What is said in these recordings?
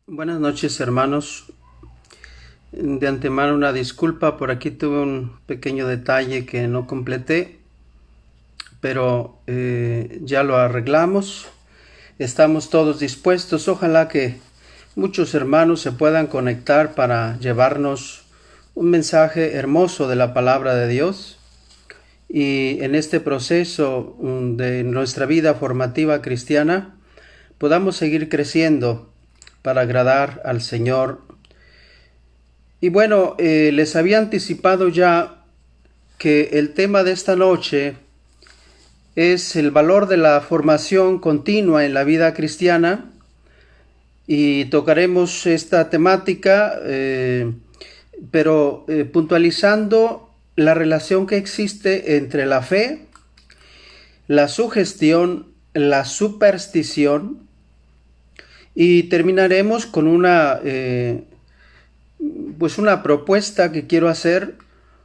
Buenas noches, hermanos. De antemano una disculpa, por aquí tuve un pequeño detalle que no completé, pero ya lo arreglamos. Estamos todos dispuestos. Ojalá que muchos hermanos se puedan conectar para llevarnos un mensaje hermoso de la palabra de Dios. Y en este proceso de nuestra vida formativa cristiana podamos seguir creciendo para agradar al Señor. Y bueno, les había anticipado ya que el tema de esta noche es el valor de la formación continua en la vida cristiana, y tocaremos esta temática, pero puntualizando la relación que existe entre la fe, la sugestión, la superstición, y terminaremos con una propuesta que quiero hacer: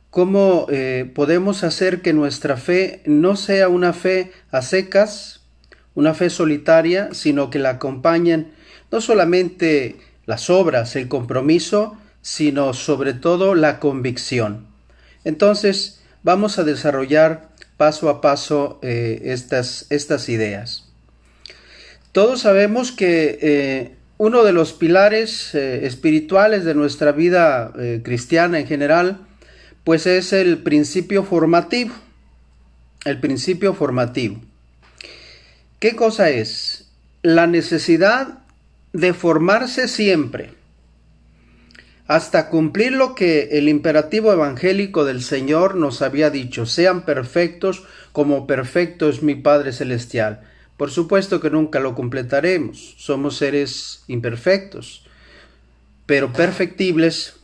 cómo podemos hacer que nuestra fe no sea una fe a secas, una fe solitaria, sino que la acompañen no solamente las obras, el compromiso, sino sobre todo la convicción. Entonces vamos a desarrollar paso a paso estas ideas. Todos sabemos que uno de los pilares espirituales de nuestra vida cristiana en general, pues es el principio formativo. El principio formativo. ¿Qué cosa es? La necesidad de formarse siempre, hasta cumplir lo que el imperativo evangélico del Señor nos había dicho: sean perfectos como perfecto es mi Padre Celestial. Por supuesto que nunca lo completaremos, somos seres imperfectos, pero perfectibles.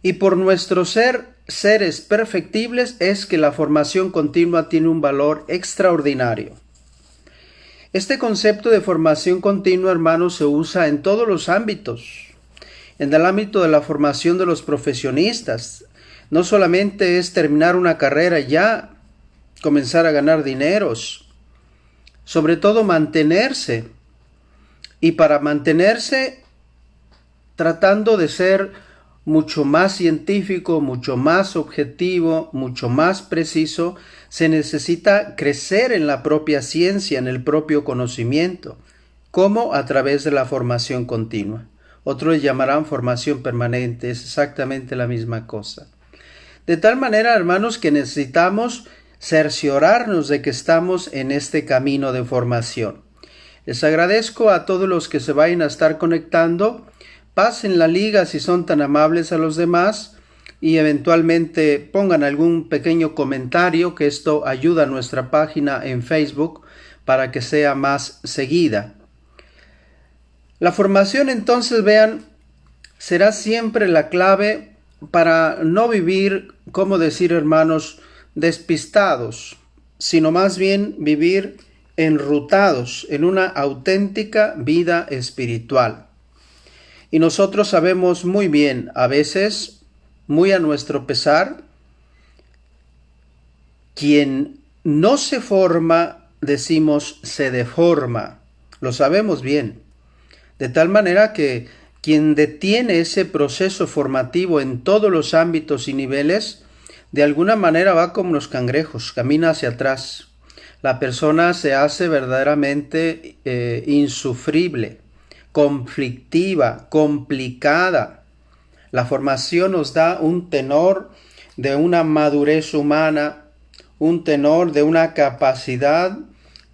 Y por nuestro ser seres perfectibles es que la formación continua tiene un valor extraordinario. Este concepto de formación continua, hermanos, se usa en todos los ámbitos. En el ámbito de la formación de los profesionistas, no solamente es terminar una carrera y ya comenzar a ganar dineros, sobre todo mantenerse, y para mantenerse tratando de ser mucho más científico, mucho más objetivo, mucho más preciso, se necesita crecer en la propia ciencia, en el propio conocimiento. ¿Cómo? A través de la formación continua. Otros llamarán formación permanente, es exactamente la misma cosa. De tal manera, hermanos, que necesitamos cerciorarnos de que estamos en este camino de formación. Les agradezco a todos los que se vayan a estar conectando. Pasen la liga si son tan amables a los demás, y eventualmente pongan algún pequeño comentario, que esto ayuda a nuestra página en Facebook para que sea más seguida. La formación, entonces, vean, será siempre la clave para no vivir, como decir, hermanos, despistados, sino más bien vivir enrutados en una auténtica vida espiritual. Y nosotros sabemos muy bien, a veces, muy a nuestro pesar, quien no se forma, decimos, se deforma. Lo sabemos bien. De tal manera que quien detiene ese proceso formativo en todos los ámbitos y niveles, de alguna manera va como los cangrejos, camina hacia atrás. La persona se hace verdaderamente insufrible, conflictiva, complicada. La formación nos da un tenor de una madurez humana, un tenor de una capacidad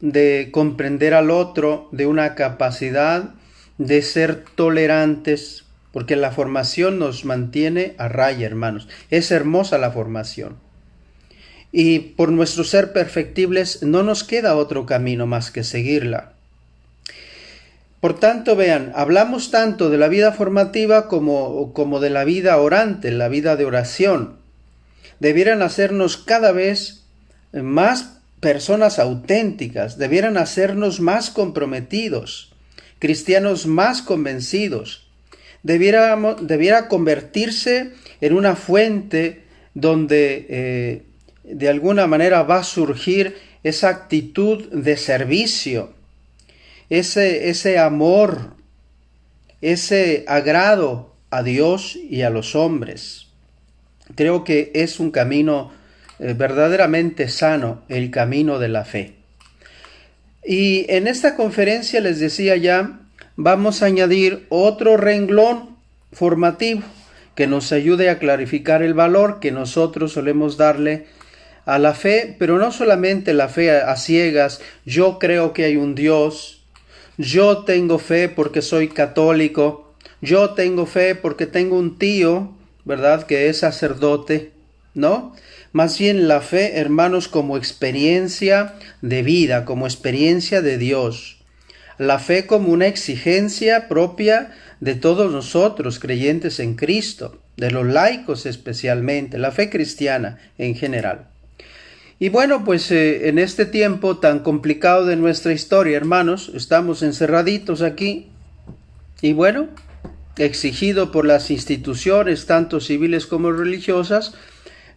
de comprender al otro, de una capacidad de ser tolerantes, porque la formación nos mantiene a raya, hermanos. Es hermosa la formación. Y por nuestro ser perfectibles no nos queda otro camino más que seguirla. Por tanto, vean, hablamos tanto de la vida formativa como de la vida orante, la vida de oración. Debieran hacernos cada vez más personas auténticas, debieran hacernos más comprometidos, cristianos más convencidos. Debiera convertirse en una fuente donde de alguna manera va a surgir esa actitud de servicio, ese amor ese agrado a Dios y a los hombres. Creo que es un camino verdaderamente sano, el camino de la fe. Y en esta conferencia les decía ya, vamos a añadir otro renglón formativo que nos ayude a clarificar el valor que nosotros solemos darle a la fe, pero no solamente la fe a ciegas. Yo creo que hay un Dios, yo tengo fe porque soy católico, yo tengo fe porque tengo un tío, ¿verdad?, que es sacerdote, ¿no? Más bien la fe, hermanos, como experiencia de vida, como experiencia de Dios. La fe como una exigencia propia de todos nosotros, creyentes en Cristo, de los laicos especialmente, la fe cristiana en general. Y bueno, pues en este tiempo tan complicado de nuestra historia, hermanos, estamos encerraditos aquí. Y bueno, exigido por las instituciones, tanto civiles como religiosas,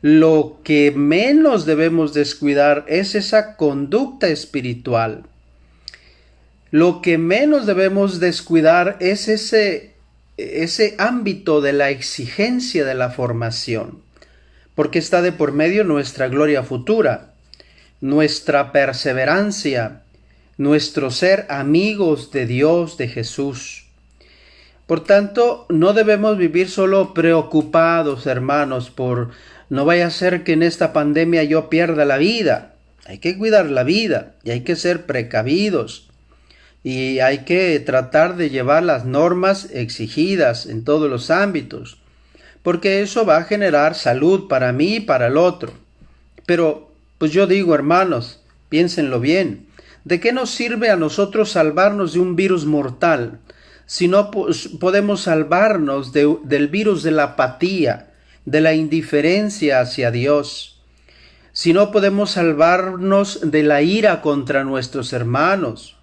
lo que menos debemos descuidar es esa conducta espiritual. Lo que menos debemos descuidar es ese ámbito de la exigencia de la formación, porque está de por medio nuestra gloria futura, nuestra perseverancia, nuestro ser amigos de Dios, de Jesús. Por tanto, no debemos vivir solo preocupados, hermanos, por no vaya a ser que en esta pandemia yo pierda la vida. Hay que cuidar la vida y hay que ser precavidos. Y hay que tratar de llevar las normas exigidas en todos los ámbitos, porque eso va a generar salud para mí y para el otro. Pero, pues yo digo, hermanos, piénsenlo bien. ¿De qué nos sirve a nosotros salvarnos de un virus mortal si no podemos salvarnos del virus de la apatía, de la indiferencia hacia Dios? Si no podemos salvarnos de la ira contra nuestros hermanos,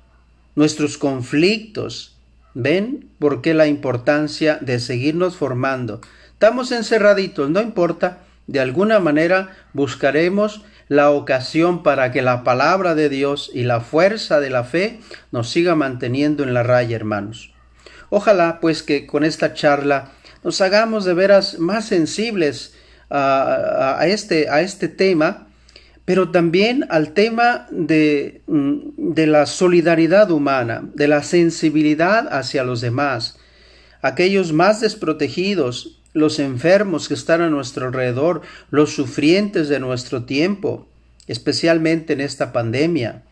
nuestros conflictos. ¿Ven por qué la importancia de seguirnos formando? Estamos encerraditos, no importa, de alguna manera buscaremos la ocasión para que la palabra de Dios y la fuerza de la fe nos siga manteniendo en la raya, hermanos. Ojalá pues que con esta charla nos hagamos de veras más sensibles a este tema, pero también al tema de la solidaridad humana, de la sensibilidad hacia los demás, aquellos más desprotegidos, los enfermos que están a nuestro alrededor, los sufrientes de nuestro tiempo, especialmente en esta pandemia.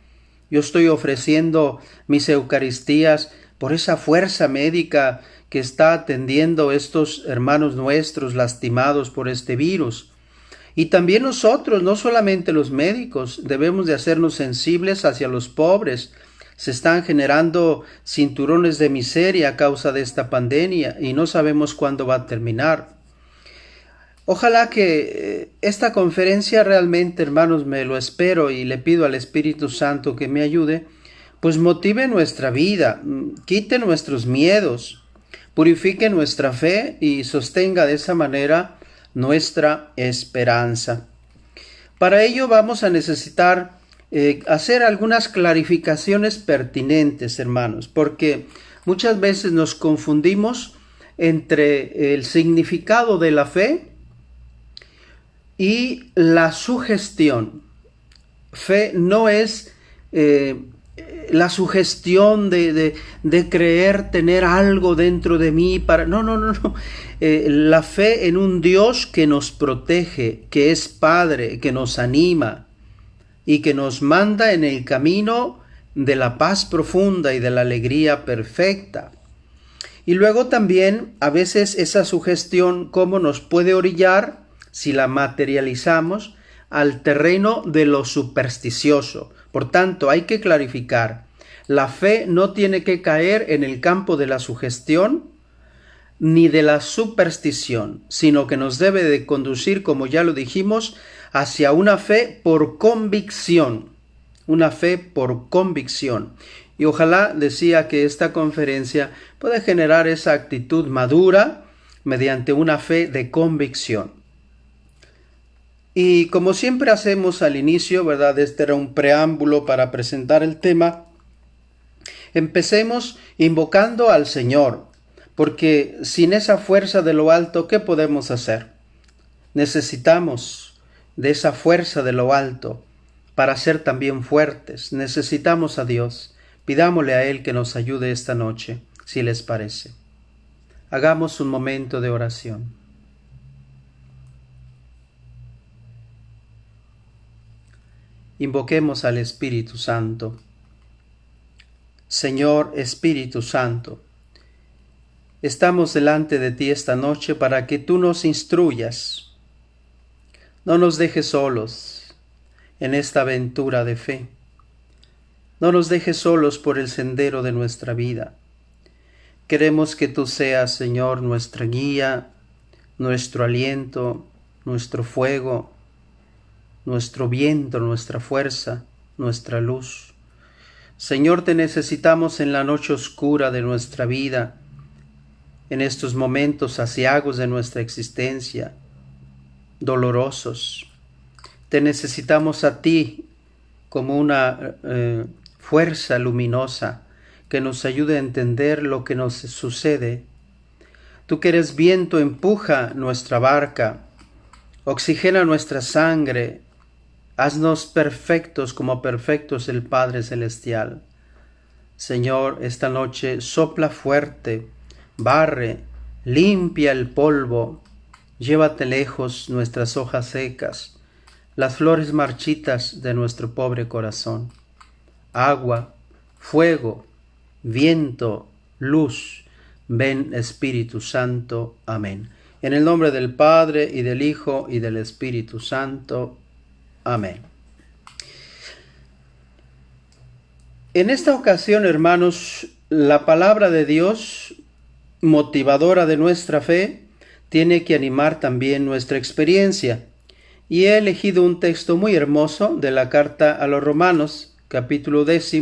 Yo estoy ofreciendo mis Eucaristías por esa fuerza médica que está atendiendo a estos hermanos nuestros lastimados por este virus. Y también nosotros, no solamente los médicos, debemos de hacernos sensibles hacia los pobres. Se están generando cinturones de miseria a causa de esta pandemia y no sabemos cuándo va a terminar. Ojalá que esta conferencia realmente, hermanos, me lo espero y le pido al Espíritu Santo que me ayude, pues motive nuestra vida, quite nuestros miedos, purifique nuestra fe y sostenga de esa manera nuestra esperanza. Para ello vamos a necesitar hacer algunas clarificaciones pertinentes, hermanos, porque muchas veces nos confundimos entre el significado de la fe y la sugestión. Fe no es la sugestión de creer tener algo dentro de mí para... No. La fe en un Dios que nos protege, que es Padre, que nos anima y que nos manda en el camino de la paz profunda y de la alegría perfecta. Y luego también a veces esa sugestión cómo nos puede orillar, si la materializamos, al terreno de lo supersticioso. Por tanto, hay que clarificar, la fe no tiene que caer en el campo de la sugestión ni de la superstición, sino que nos debe de conducir, como ya lo dijimos, hacia una fe por convicción, una fe por convicción. Y ojalá, decía, que esta conferencia pueda generar esa actitud madura mediante una fe de convicción. Y como siempre hacemos al inicio, ¿verdad? Este era un preámbulo para presentar el tema. Empecemos invocando al Señor, porque sin esa fuerza de lo alto, ¿qué podemos hacer? Necesitamos de esa fuerza de lo alto para ser también fuertes. Necesitamos a Dios. Pidámosle a Él que nos ayude esta noche, si les parece. Hagamos un momento de oración. Invoquemos al Espíritu Santo. Señor Espíritu Santo, estamos delante de ti esta noche para que tú nos instruyas. No nos dejes solos en esta aventura de fe. No nos dejes solos por el sendero de nuestra vida. Queremos que tú seas, Señor, nuestra guía, nuestro aliento, nuestro fuego, nuestro viento, nuestra fuerza, nuestra luz. Señor, te necesitamos en la noche oscura de nuestra vida, en estos momentos aciagos de nuestra existencia, dolorosos. Te necesitamos a ti como una fuerza luminosa que nos ayude a entender lo que nos sucede. Tú que eres viento, empuja nuestra barca, oxigena nuestra sangre, haznos perfectos como perfectos el Padre Celestial. Señor, esta noche sopla fuerte, barre, limpia el polvo, llévate lejos nuestras hojas secas, las flores marchitas de nuestro pobre corazón. Agua, fuego, viento, luz, ven Espíritu Santo. Amén. En el nombre del Padre, y del Hijo, y del Espíritu Santo. Amén. En esta ocasión, hermanos, la palabra de Dios, motivadora de nuestra fe, tiene que animar también nuestra experiencia. Y he elegido un texto muy hermoso de la carta a los Romanos, capítulo 10,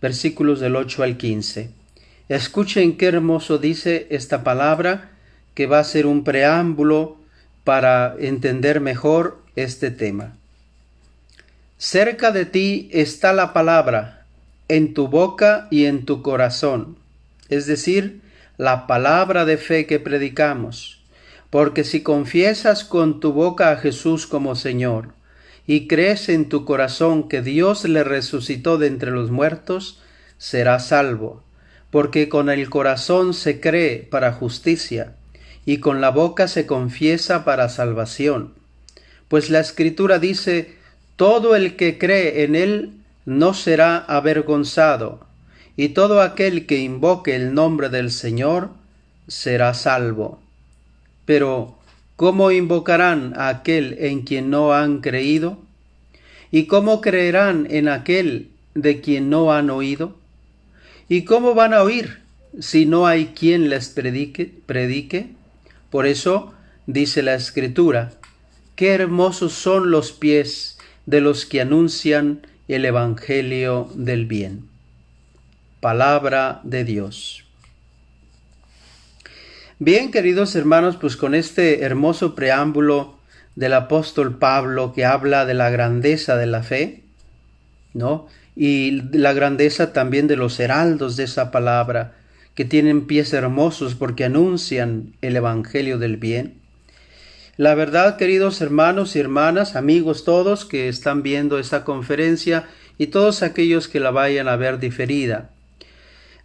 versículos del 8 al 15. Escuchen qué hermoso dice esta palabra, que va a ser un preámbulo para entender mejor este tema. Cerca de ti está la palabra, en tu boca y en tu corazón, es decir, la palabra de fe que predicamos. Porque si confiesas con tu boca a Jesús como Señor, y crees en tu corazón que Dios le resucitó de entre los muertos, serás salvo. Porque con el corazón se cree para justicia, y con la boca se confiesa para salvación. Pues la Escritura dice: todo el que cree en Él no será avergonzado, y todo aquel que invoque el nombre del Señor será salvo. Pero, ¿cómo invocarán a aquel en quien no han creído? ¿Y cómo creerán en aquel de quien no han oído? ¿Y cómo van a oír si no hay quien les predique? Por eso dice la Escritura: qué hermosos son los pies de los que anuncian el Evangelio del bien. Palabra de Dios. Bien, queridos hermanos, pues con este hermoso preámbulo del apóstol Pablo, que habla de la grandeza de la fe, ¿no? Y la grandeza también de los heraldos de esa palabra, que tienen pies hermosos porque anuncian el Evangelio del bien. La verdad, queridos hermanos y hermanas, amigos todos que están viendo esta conferencia y todos aquellos que la vayan a ver diferida,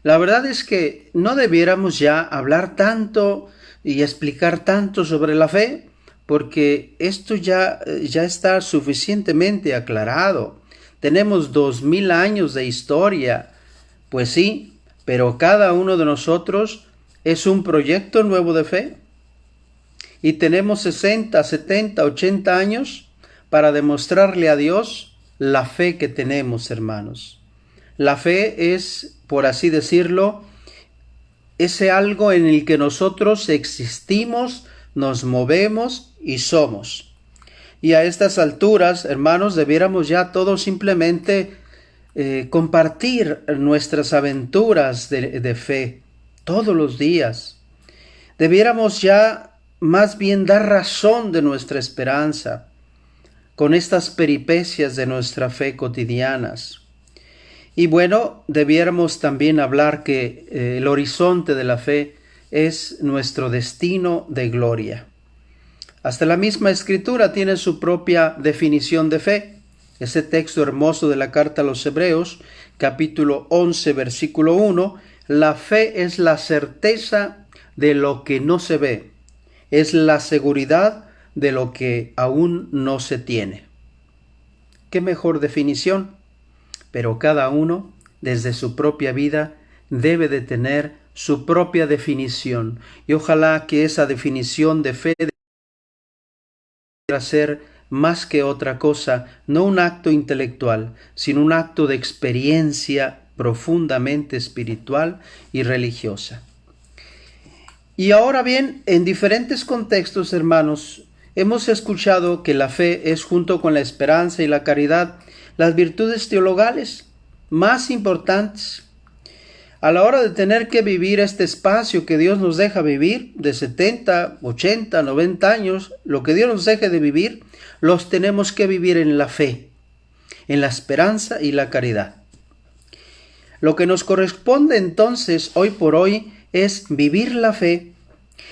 la verdad es que no debiéramos ya hablar tanto y explicar tanto sobre la fe, porque esto ya está suficientemente aclarado. Tenemos 2000 años de historia, pues sí, pero cada uno de nosotros es un proyecto nuevo de fe. Y tenemos 60, 70, 80 años para demostrarle a Dios la fe que tenemos, hermanos. La fe es, por así decirlo, ese algo en el que nosotros existimos, nos movemos y somos. Y a estas alturas, hermanos, debiéramos ya todos simplemente compartir nuestras aventuras de fe todos los días. Debiéramos ya más bien dar razón de nuestra esperanza con estas peripecias de nuestra fe cotidianas. Y bueno, debiéramos también hablar que el horizonte de la fe es nuestro destino de gloria. Hasta la misma Escritura tiene su propia definición de fe. Ese texto hermoso de la carta a los Hebreos, capítulo 11, versículo 1, la fe es la certeza de lo que no se ve, es la seguridad de lo que aún no se tiene. ¿Qué mejor definición? Pero cada uno, desde su propia vida, debe de tener su propia definición. Y ojalá que esa definición de fe deba ser más que otra cosa, no un acto intelectual, sino un acto de experiencia profundamente espiritual y religiosa. Y ahora bien, en diferentes contextos, hermanos, hemos escuchado que la fe es, junto con la esperanza y la caridad, las virtudes teologales más importantes. A la hora de tener que vivir este espacio que Dios nos deja vivir, de 70, 80, 90 años, lo que Dios nos deje de vivir, los tenemos que vivir en la fe, en la esperanza y la caridad. Lo que nos corresponde entonces, hoy por hoy, es vivir la fe,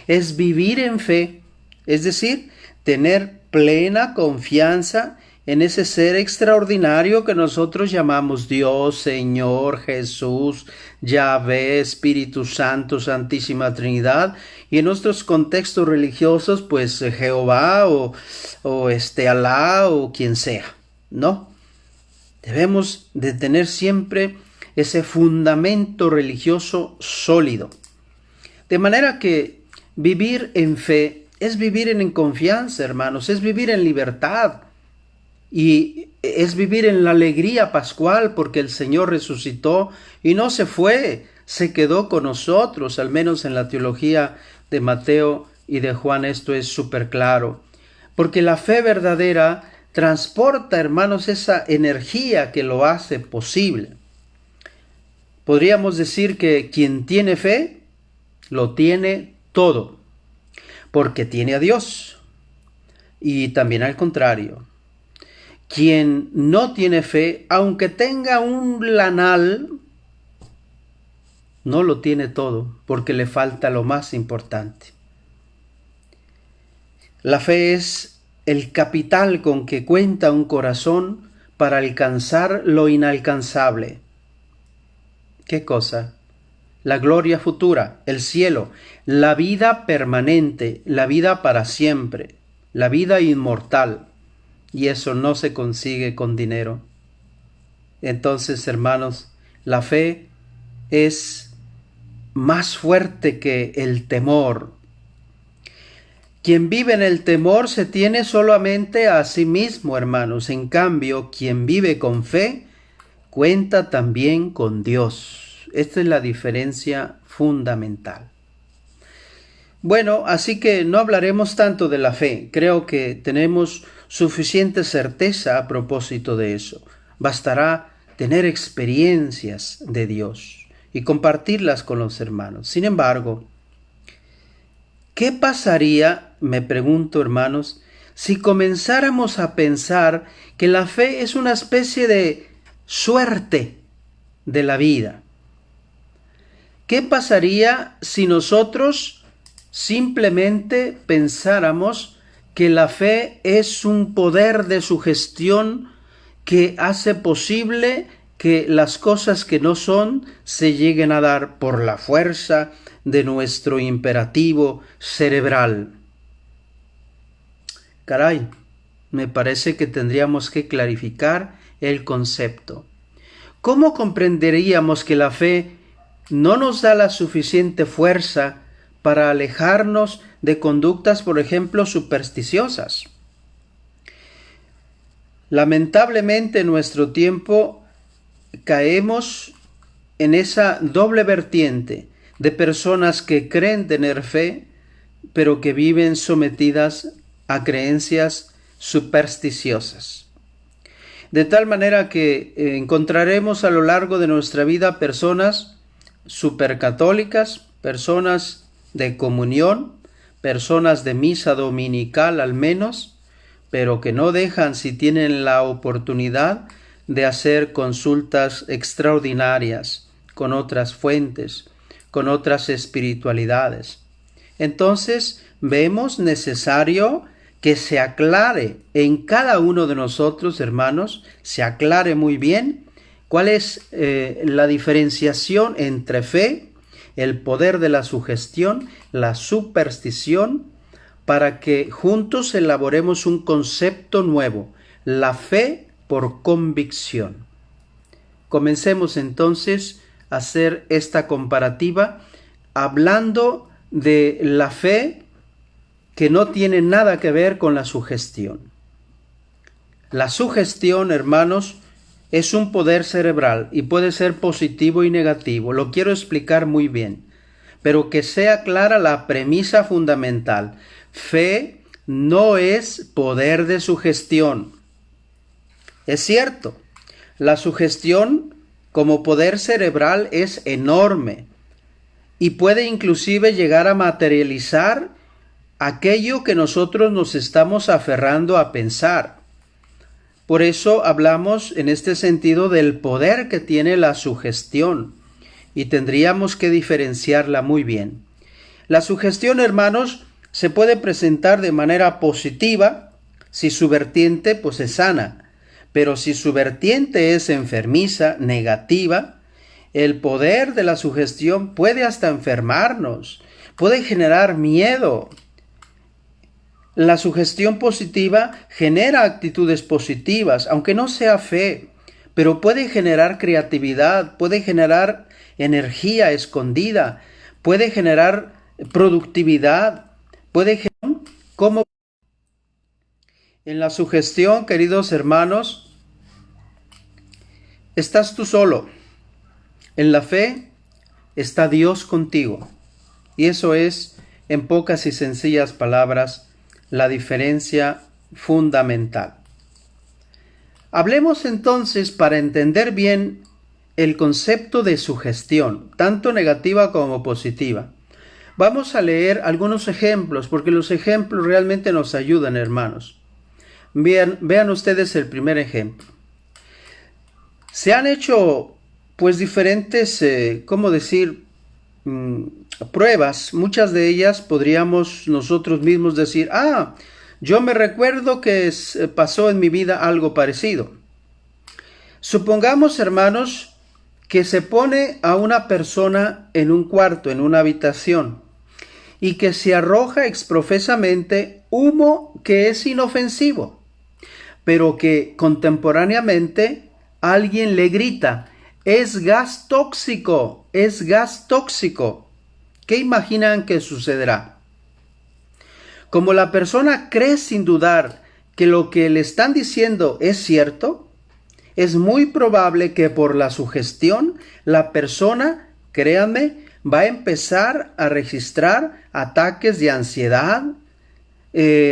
es vivir en fe, es decir, tener plena confianza en ese ser extraordinario que nosotros llamamos Dios, Señor, Jesús, Yahvé, Espíritu Santo, Santísima Trinidad, y en nuestros contextos religiosos, pues Jehová o Alá o quien sea, ¿no? Debemos de tener siempre ese fundamento religioso sólido. De manera que vivir en fe es vivir en confianza, hermanos, es vivir en libertad. Y es vivir en la alegría pascual porque el Señor resucitó y no se fue, se quedó con nosotros, al menos en la teología de Mateo y de Juan esto es súper claro. Porque la fe verdadera transporta, hermanos, esa energía que lo hace posible. Podríamos decir que quien tiene fe, lo tiene todo, porque tiene a Dios. Y también al contrario. Quien no tiene fe, aunque tenga un lanal, no lo tiene todo, porque le falta lo más importante. La fe es el capital con que cuenta un corazón para alcanzar lo inalcanzable. ¿Qué cosa? La gloria futura, el cielo, la vida permanente, la vida para siempre, la vida inmortal. Y eso no se consigue con dinero. Entonces, hermanos, la fe es más fuerte que el temor. Quien vive en el temor se tiene solamente a sí mismo, hermanos. En cambio, quien vive con fe, cuenta también con Dios. Esta es la diferencia fundamental. Bueno, así que no hablaremos tanto de la fe. Creo que tenemos suficiente certeza a propósito de eso. Bastará tener experiencias de Dios y compartirlas con los hermanos. Sin embargo, ¿qué pasaría, me pregunto, hermanos, si comenzáramos a pensar que la fe es una especie de suerte de la vida? ¿Qué pasaría si nosotros simplemente pensáramos que la fe es un poder de sugestión que hace posible que las cosas que no son se lleguen a dar por la fuerza de nuestro imperativo cerebral? Caray, me parece que tendríamos que clarificar el concepto. ¿Cómo comprenderíamos que la fe no nos da la suficiente fuerza para alejarnos de conductas, por ejemplo, supersticiosas? Lamentablemente en nuestro tiempo caemos en esa doble vertiente de personas que creen tener fe, pero que viven sometidas a creencias supersticiosas. De tal manera que encontraremos a lo largo de nuestra vida personas supercatólicas, personas de comunión, personas de misa dominical al menos, pero que no dejan, si tienen la oportunidad, de hacer consultas extraordinarias con otras fuentes, con otras espiritualidades. Entonces, vemos necesario que se aclare en cada uno de nosotros, hermanos, se aclare muy bien cuál es la diferenciación entre fe, el poder de la sugestión, la superstición, para que juntos elaboremos un concepto nuevo, la fe por convicción. Comencemos entonces a hacer esta comparativa hablando de la fe que no tiene nada que ver con la sugestión. La sugestión, hermanos, es un poder cerebral y puede ser positivo y negativo. Lo quiero explicar muy bien, pero que sea clara la premisa fundamental. Fe no es poder de sugestión. Es cierto, la sugestión como poder cerebral es enorme y puede inclusive llegar a materializar aquello que nosotros nos estamos aferrando a pensar. Por eso hablamos en este sentido del poder que tiene la sugestión y tendríamos que diferenciarla muy bien. La sugestión, hermanos, se puede presentar de manera positiva si su vertiente pues es sana, pero si su vertiente es enfermiza, negativa, el poder de la sugestión puede hasta enfermarnos, puede generar miedo. La sugestión positiva genera actitudes positivas, aunque no sea fe, pero puede generar creatividad, puede generar energía escondida, puede generar productividad, puede generar como en la sugestión, queridos hermanos, estás tú solo. En la fe está Dios contigo. Y eso es, en pocas y sencillas palabras, la diferencia fundamental. Hablemos entonces para entender bien el concepto de sugestión, tanto negativa como positiva. Vamos a leer algunos ejemplos, porque los ejemplos realmente nos ayudan, hermanos. Vean ustedes el primer ejemplo. Se han hecho pues diferentes, pruebas. Muchas de ellas podríamos nosotros mismos decir, yo me recuerdo que pasó en mi vida algo parecido. Supongamos, hermanos, que se pone a una persona en un cuarto, en una habitación, y que se arroja exprofesamente humo que es inofensivo, pero que contemporáneamente alguien le grita, es gas tóxico, es gas tóxico. ¿Qué imaginan que sucederá? Como la persona cree sin dudar que lo que le están diciendo es cierto, es muy probable que por la sugestión la persona, créanme, va a empezar a registrar ataques de ansiedad,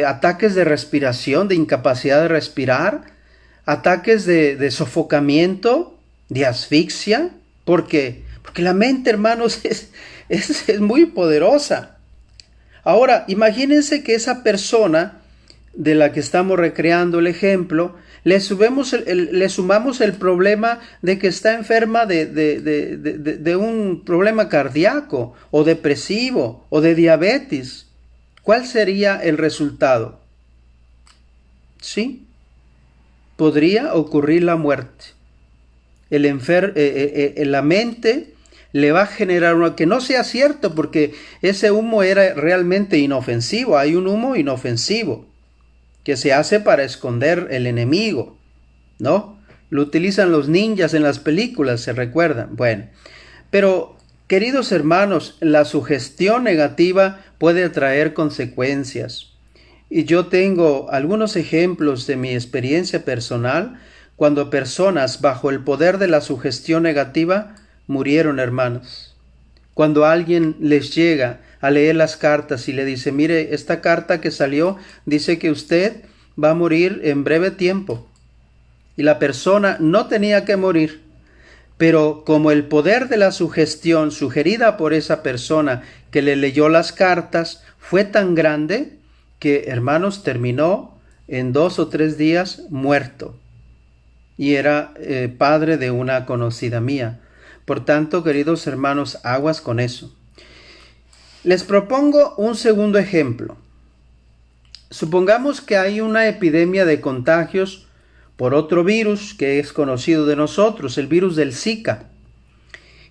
ataques de respiración, de incapacidad de respirar, ataques de sofocamiento, de asfixia. ¿Por qué? Porque la mente, hermanos, es muy poderosa. Ahora, imagínense que esa persona de la que estamos recreando el ejemplo, le sumamos el problema de que está enferma de un problema cardíaco o depresivo o de diabetes. ¿Cuál sería el resultado? Sí, podría ocurrir la muerte. La mente le va a generar uno que no sea cierto, porque ese humo era realmente inofensivo. Hay un humo inofensivo que se hace para esconder el enemigo, ¿no? Lo utilizan los ninjas en las películas, ¿se recuerdan? Bueno, pero queridos hermanos, la sugestión negativa puede traer consecuencias. Y yo tengo algunos ejemplos de mi experiencia personal cuando personas bajo el poder de la sugestión negativa murieron, hermanos. Cuando alguien les llega a leer las cartas y le dice, mire, esta carta que salió dice que usted va a morir en breve tiempo. Y la persona no tenía que morir, pero como el poder de la sugestión sugerida por esa persona que le leyó las cartas fue tan grande que, hermanos, terminó en 2 o 3 días muerto. Y era padre de una conocida mía. Por tanto, queridos hermanos, aguas con eso. Les propongo un segundo ejemplo. Supongamos que hay una epidemia de contagios por otro virus que es conocido de nosotros, el virus del Zika.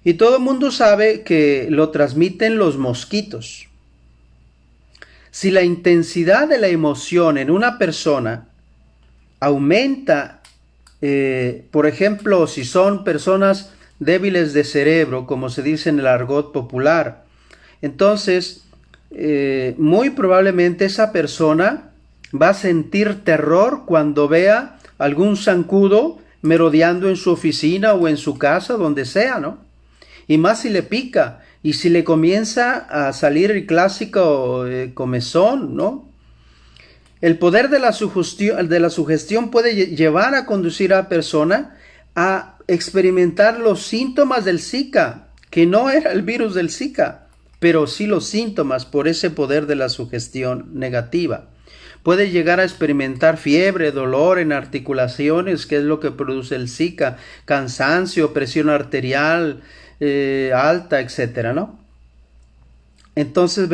Y todo el mundo sabe que lo transmiten los mosquitos. Si la intensidad de la emoción en una persona aumenta, por ejemplo, si son personas débiles de cerebro, como se dice en el argot popular, entonces muy probablemente esa persona va a sentir terror cuando vea algún zancudo merodeando en su oficina o en su casa, donde sea, ¿no? Y más si le pica y si le comienza a salir el clásico comezón, ¿no? El poder de la sugestión puede llevar a conducir a la persona a experimentar los síntomas del Zika, que no era el virus del Zika, pero sí los síntomas por ese poder de la sugestión negativa. Puede llegar a experimentar fiebre, dolor en articulaciones, que es lo que produce el Zika, cansancio, presión arterial alta, etcétera, ¿no? Entonces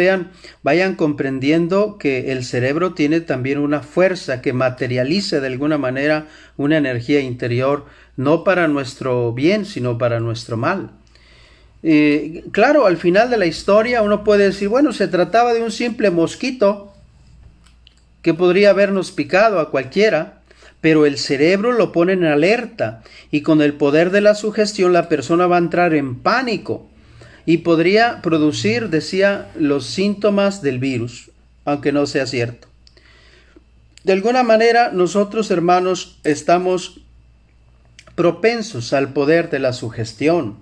vayan comprendiendo que el cerebro tiene también una fuerza que materializa de alguna manera una energía interior, no para nuestro bien, sino para nuestro mal. Claro, al final de la historia uno puede decir, bueno, se trataba de un simple mosquito que podría habernos picado a cualquiera, pero el cerebro lo pone en alerta y con el poder de la sugestión la persona va a entrar en pánico y podría producir, decía, los síntomas del virus, aunque no sea cierto. De alguna manera nosotros, hermanos, estamos propensos al poder de la sugestión.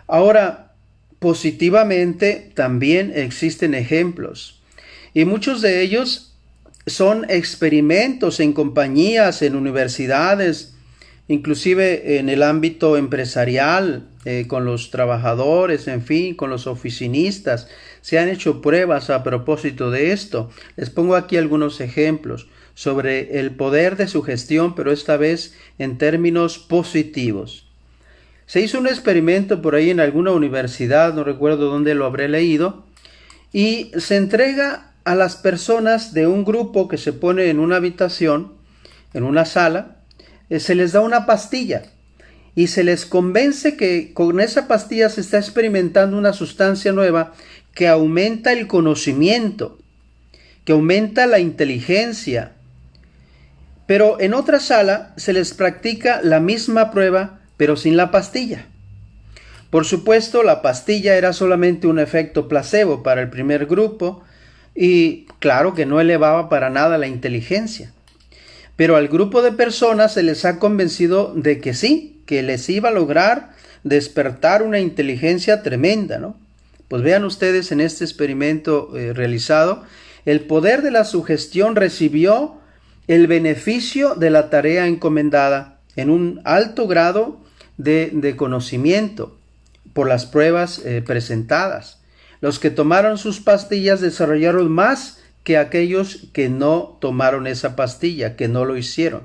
Ahora, positivamente también existen ejemplos y muchos de ellos son experimentos en compañías, en universidades, inclusive en el ámbito empresarial, con los trabajadores, en fin, con los oficinistas. Se han hecho pruebas a propósito de esto. Les pongo aquí algunos ejemplos sobre el poder de sugestión, pero esta vez en términos positivos. Se hizo un experimento por ahí en alguna universidad, no recuerdo dónde lo habré leído, y se entrega a las personas de un grupo que se pone en una habitación, en una sala, se les da una pastilla y se les convence que con esa pastilla se está experimentando una sustancia nueva que aumenta el conocimiento, que aumenta la inteligencia. Pero en otra sala se les practica la misma prueba, pero sin la pastilla. Por supuesto, la pastilla era solamente un efecto placebo para el primer grupo y claro que no elevaba para nada la inteligencia. Pero al grupo de personas se les ha convencido de que sí, que les iba a lograr despertar una inteligencia tremenda, ¿no? Pues vean ustedes en este experimento realizado, el poder de la sugestión recibió el beneficio de la tarea encomendada en un alto grado de conocimiento por las pruebas presentadas. Los que tomaron sus pastillas desarrollaron más que aquellos que no tomaron esa pastilla, que no lo hicieron.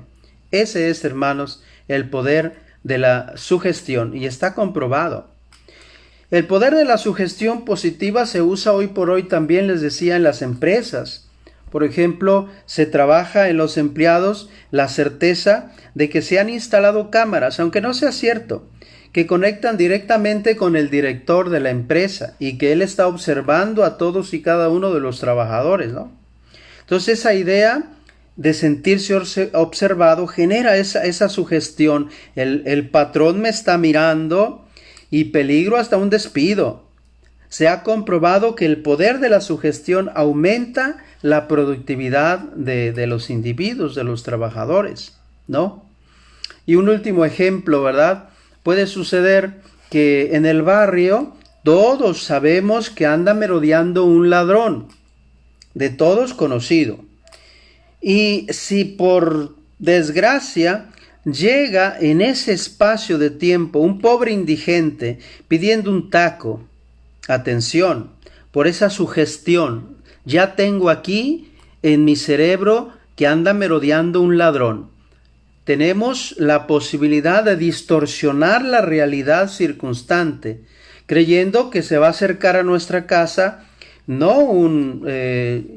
Ese es, hermanos, el poder de la sugestión y está comprobado. El poder de la sugestión positiva se usa hoy por hoy también, les decía, en las empresas. Por ejemplo, se trabaja en los empleados la certeza de que se han instalado cámaras, aunque no sea cierto, que conectan directamente con el director de la empresa y que él está observando a todos y cada uno de los trabajadores, ¿no? Entonces esa idea de sentirse observado genera esa sugestión. El patrón me está mirando y peligro hasta un despido. Se ha comprobado que el poder de la sugestión aumenta la productividad de los individuos, de los trabajadores, ¿no? Y un último ejemplo, ¿verdad? Puede suceder que en el barrio todos sabemos que anda merodeando un ladrón, de todos conocido. Y si por desgracia llega en ese espacio de tiempo un pobre indigente pidiendo un taco, atención, por esa sugestión, ya tengo aquí en mi cerebro que anda merodeando un ladrón. tenemos la posibilidad de distorsionar la realidad circunstante, creyendo que se va a acercar a nuestra casa no un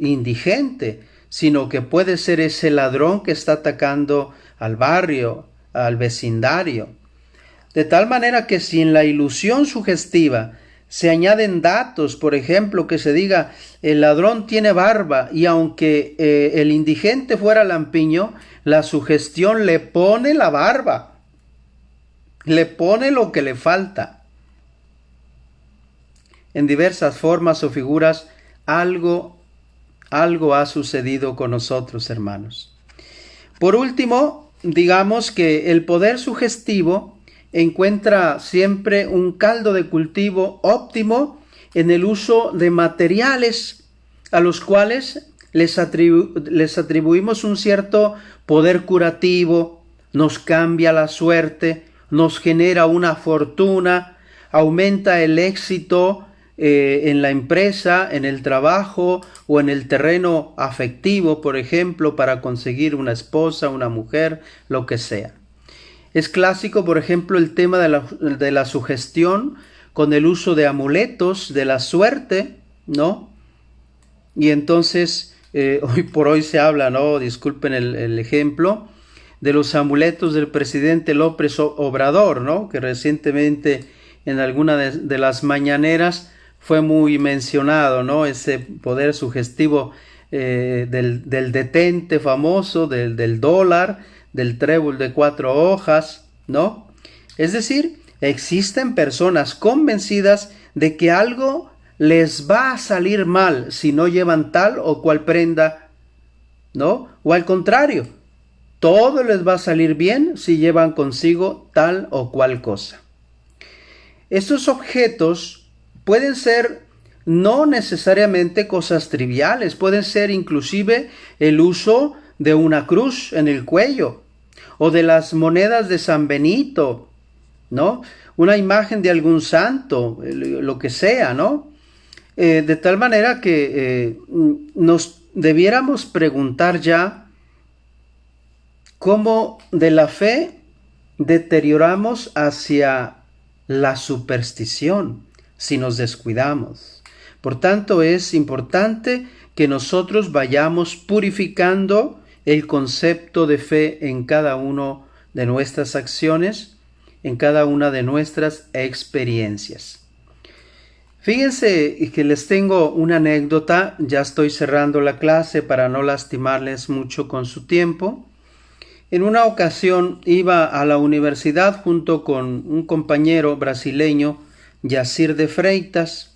indigente, sino que puede ser ese ladrón que está atacando al barrio, al vecindario. De tal manera que si en la ilusión sugestiva se añaden datos, por ejemplo, que se diga el ladrón tiene barba, y aunque el indigente fuera lampiño, la sugestión le pone la barba, le pone lo que le falta. En diversas formas o figuras, algo ha sucedido con nosotros, hermanos. Por último, digamos que el poder sugestivo encuentra siempre un caldo de cultivo óptimo en el uso de materiales a los cuales les atribuimos un cierto poder curativo, nos cambia la suerte, nos genera una fortuna, aumenta el éxito en la empresa, en el trabajo o en el terreno afectivo, por ejemplo, para conseguir una esposa, una mujer, lo que sea. Es clásico, por ejemplo, el tema de la sugestión con el uso de amuletos de la suerte, ¿no? Y entonces, hoy por hoy se habla, ¿no? Disculpen el ejemplo, de los amuletos del presidente López Obrador, ¿no? Que recientemente en alguna de las mañaneras fue muy mencionado, ¿no? Ese poder sugestivo del detente famoso, del dólar, del trébol de 4 hojas, ¿no? Es decir, existen personas convencidas de que algo les va a salir mal si no llevan tal o cual prenda, ¿no? O al contrario, todo les va a salir bien si llevan consigo tal o cual cosa. Estos objetos pueden ser no necesariamente cosas triviales, pueden ser inclusive el uso de una cruz en el cuello o de las monedas de San Benito, ¿no? Una imagen de algún santo, lo que sea, ¿no? De tal manera que nos debiéramos preguntar ya cómo de la fe deterioramos hacia la superstición si nos descuidamos. Por tanto, es importante que nosotros vayamos purificando el concepto de fe en cada una de nuestras acciones, en cada una de nuestras experiencias. Fíjense que les tengo una anécdota, ya estoy cerrando la clase para no lastimarles mucho con su tiempo. En una ocasión iba a la universidad junto con un compañero brasileño, Yacir de Freitas,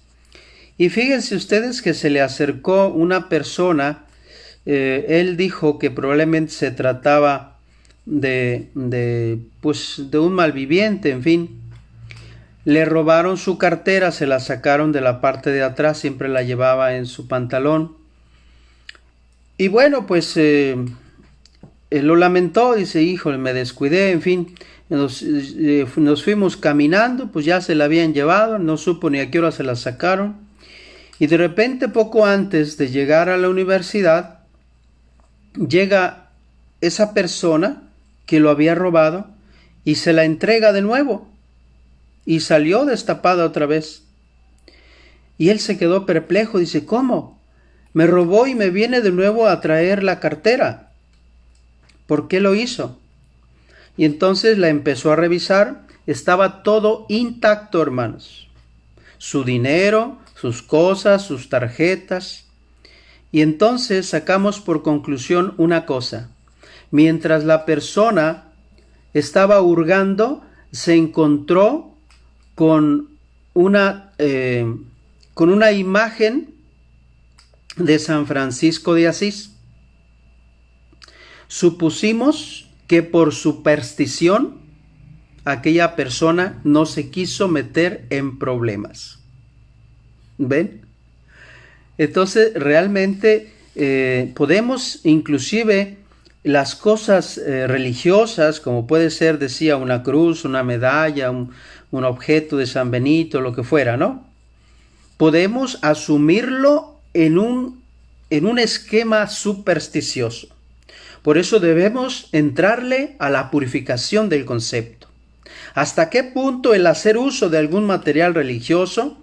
y fíjense ustedes que se le acercó una persona. Él dijo que probablemente se trataba de un malviviente, en fin. Le robaron su cartera, se la sacaron de la parte de atrás, siempre la llevaba en su pantalón. Y bueno, pues lo lamentó, dice, híjole, me descuidé, en fin. Nos fuimos caminando, pues ya se la habían llevado, no supo ni a qué hora se la sacaron. Y de repente, poco antes de llegar a la universidad, llega esa persona que lo había robado y se la entrega de nuevo. Y salió destapada otra vez. Y él se quedó perplejo, dice, ¿cómo? Me robó y me viene de nuevo a traer la cartera. ¿Por qué lo hizo? Y entonces la empezó a revisar. Estaba todo intacto, hermanos. Su dinero, sus cosas, sus tarjetas. Y entonces sacamos por conclusión una cosa. Mientras la persona estaba hurgando, se encontró con una imagen de San Francisco de Asís. Supusimos que por superstición aquella persona no se quiso meter en problemas. ¿Ven? Entonces realmente podemos inclusive las cosas religiosas, como puede ser, decía, una cruz, una medalla, un objeto de San Benito, lo que fuera, ¿no? Podemos asumirlo en un esquema supersticioso. Por eso debemos entrarle a la purificación del concepto. ¿Hasta qué punto el hacer uso de algún material religioso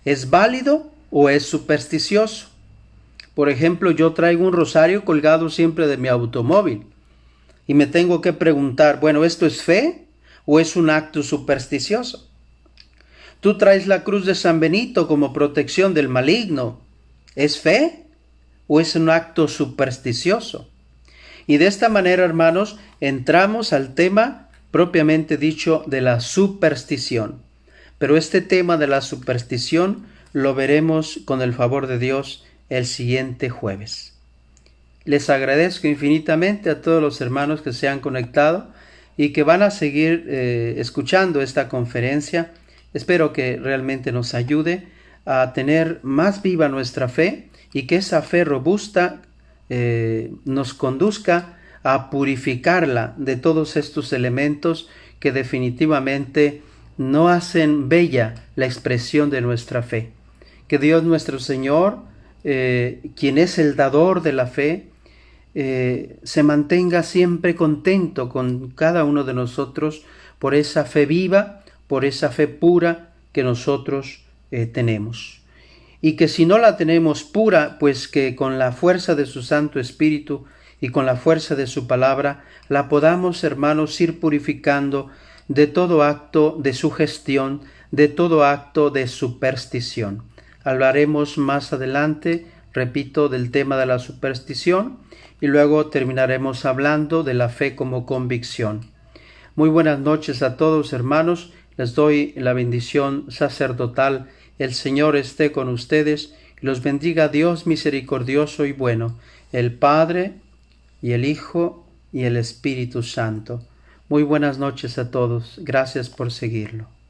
es válido o es supersticioso? Por ejemplo, yo traigo un rosario colgado siempre de mi automóvil y me tengo que preguntar, bueno, ¿esto es fe o es un acto supersticioso? Tú traes la cruz de San Benito como protección del maligno. ¿Es fe o es un acto supersticioso? Y de esta manera, hermanos, entramos al tema propiamente dicho de la superstición. Pero este tema de la superstición lo veremos con el favor de Dios el siguiente jueves. Les agradezco infinitamente a todos los hermanos que se han conectado y que van a seguir escuchando esta conferencia. Espero que realmente nos ayude a tener más viva nuestra fe y que esa fe robusta nos conduzca a purificarla de todos estos elementos que definitivamente no hacen bella la expresión de nuestra fe. Que Dios nuestro Señor, quien es el dador de la fe, se mantenga siempre contento con cada uno de nosotros por esa fe viva, por esa fe pura que nosotros tenemos. Y que si no la tenemos pura, pues que con la fuerza de su Santo Espíritu y con la fuerza de su palabra, la podamos, hermanos, ir purificando de todo acto de sugestión, de todo acto de superstición. Hablaremos más adelante, repito, del tema de la superstición y luego terminaremos hablando de la fe como convicción. Muy buenas noches a todos, hermanos. Les doy la bendición sacerdotal. El Señor esté con ustedes y los bendiga Dios misericordioso y bueno, el Padre y el Hijo y el Espíritu Santo. Muy buenas noches a todos. Gracias por seguirlo.